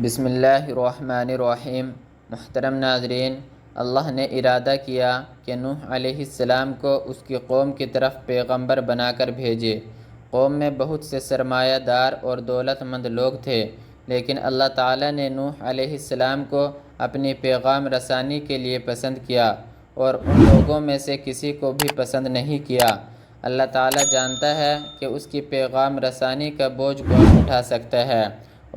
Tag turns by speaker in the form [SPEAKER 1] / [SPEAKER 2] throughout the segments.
[SPEAKER 1] بسم اللہ الرحمن الرحیم۔ محترم ناظرین، اللہ نے ارادہ کیا کہ نوح علیہ السلام کو اس کی قوم کی طرف پیغمبر بنا کر بھیجے۔ قوم میں بہت سے سرمایہ دار اور دولت مند لوگ تھے، لیکن اللہ تعالیٰ نے نوح علیہ السلام کو اپنی پیغام رسانی کے لیے پسند کیا اور ان لوگوں میں سے کسی کو بھی پسند نہیں کیا۔ اللہ تعالیٰ جانتا ہے کہ اس کی پیغام رسانی کا بوجھ کون اٹھا سکتا ہے،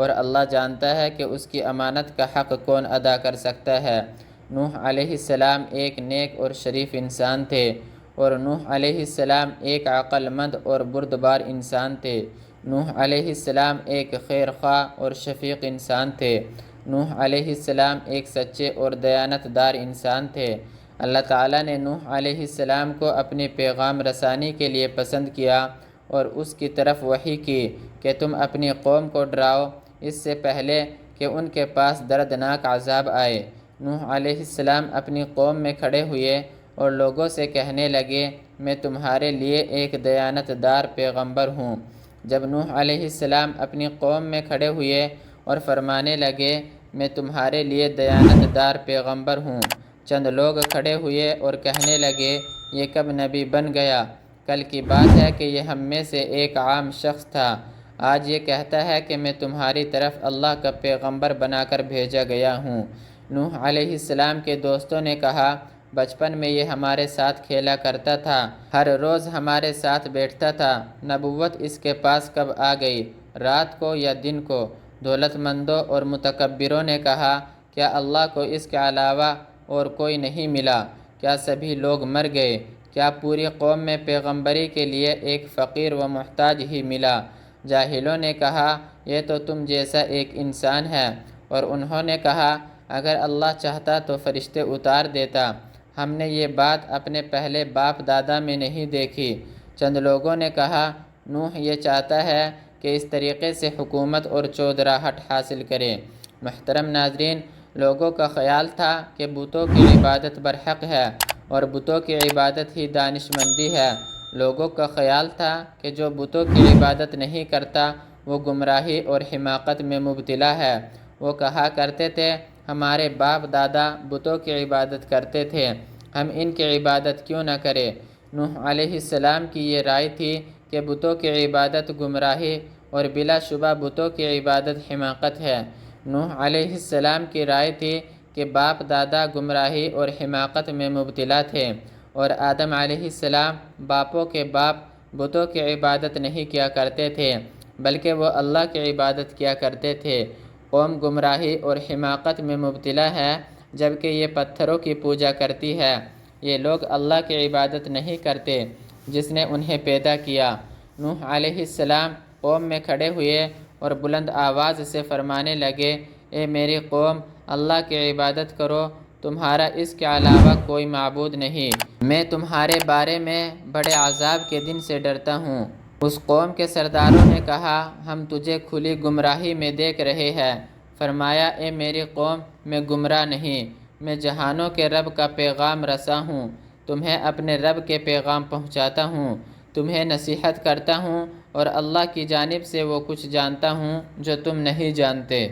[SPEAKER 1] اور اللہ جانتا ہے کہ اس کی امانت کا حق کون ادا کر سکتا ہے۔ نوح علیہ السلام ایک نیک اور شریف انسان تھے، اور نوح علیہ السلام ایک عقل مند اور بردبار انسان تھے۔ نوح علیہ السلام ایک خیر خواہ اور شفیق انسان تھے۔ نوح علیہ السلام ایک سچے اور دیانت دار انسان تھے۔ اللہ تعالیٰ نے نوح علیہ السلام کو اپنی پیغام رسانی کے لیے پسند کیا اور اس کی طرف وحی کی کہ تم اپنی قوم کو ڈراؤ اس سے پہلے کہ ان کے پاس دردناک عذاب آئے۔ نوح علیہ السلام اپنی قوم میں کھڑے ہوئے اور لوگوں سے کہنے لگے، میں تمہارے لیے ایک دیانت دار پیغمبر ہوں۔ جب نوح علیہ السلام اپنی قوم میں کھڑے ہوئے اور فرمانے لگے، میں تمہارے لیے دیانت دار پیغمبر ہوں، چند لوگ کھڑے ہوئے اور کہنے لگے، یہ کب نبی بن گیا؟ کل کی بات ہے کہ یہ ہم میں سے ایک عام شخص تھا، آج یہ کہتا ہے کہ میں تمہاری طرف اللہ کا پیغمبر بنا کر بھیجا گیا ہوں۔ نوح علیہ السلام کے دوستوں نے کہا، بچپن میں یہ ہمارے ساتھ کھیلا کرتا تھا، ہر روز ہمارے ساتھ بیٹھتا تھا، نبوت اس کے پاس کب آ گئی، رات کو یا دن کو؟ دولت مندوں اور متکبروں نے کہا، کیا اللہ کو اس کے علاوہ اور کوئی نہیں ملا؟ کیا سبھی لوگ مر گئے؟ کیا پوری قوم میں پیغمبری کے لیے ایک فقیر و محتاج ہی ملا؟ جاہلوں نے کہا، یہ تو تم جیسا ایک انسان ہے، اور انہوں نے کہا، اگر اللہ چاہتا تو فرشتے اتار دیتا، ہم نے یہ بات اپنے پہلے باپ دادا میں نہیں دیکھی۔ چند لوگوں نے کہا، نوح یہ چاہتا ہے کہ اس طریقے سے حکومت اور چودراہٹ حاصل کرے۔ محترم ناظرین، لوگوں کا خیال تھا کہ بتوں کی عبادت برحق ہے اور بتوں کی عبادت ہی دانش مندی ہے۔ لوگوں کا خیال تھا کہ جو بتوں کی عبادت نہیں کرتا وہ گمراہی اور حماقت میں مبتلا ہے۔ وہ کہا کرتے تھے، ہمارے باپ دادا بتوں کی عبادت کرتے تھے، ہم ان کی عبادت کیوں نہ کریں؟ نوح علیہ السلام کی یہ رائے تھی کہ بتوں کی عبادت گمراہی اور بلا شبہ بتوں کی عبادت حماقت ہے۔ نوح علیہ السلام کی رائے تھی کہ باپ دادا گمراہی اور حماقت میں مبتلا تھے، اور آدم علیہ السلام باپوں کے باپ بتوں کی عبادت نہیں کیا کرتے تھے، بلکہ وہ اللہ کی عبادت کیا کرتے تھے۔ قوم گمراہی اور حماقت میں مبتلا ہے، جبکہ یہ پتھروں کی پوجا کرتی ہے۔ یہ لوگ اللہ کی عبادت نہیں کرتے جس نے انہیں پیدا کیا۔ نوح علیہ السلام قوم میں کھڑے ہوئے اور بلند آواز سے فرمانے لگے، اے میری قوم، اللہ کی عبادت کرو، تمہارا اس کے علاوہ کوئی معبود نہیں۔ میں تمہارے بارے میں بڑے عذاب کے دن سے ڈرتا ہوں۔ اس قوم کے سرداروں نے کہا، ہم تجھے کھلی گمراہی میں دیکھ رہے ہیں۔ فرمایا، اے میری قوم، میں گمراہ نہیں، میں جہانوں کے رب کا پیغام رساں ہوں، تمہیں اپنے رب کے پیغام پہنچاتا ہوں، تمہیں نصیحت کرتا ہوں، اور اللہ کی جانب سے وہ کچھ جانتا ہوں جو تم نہیں جانتے۔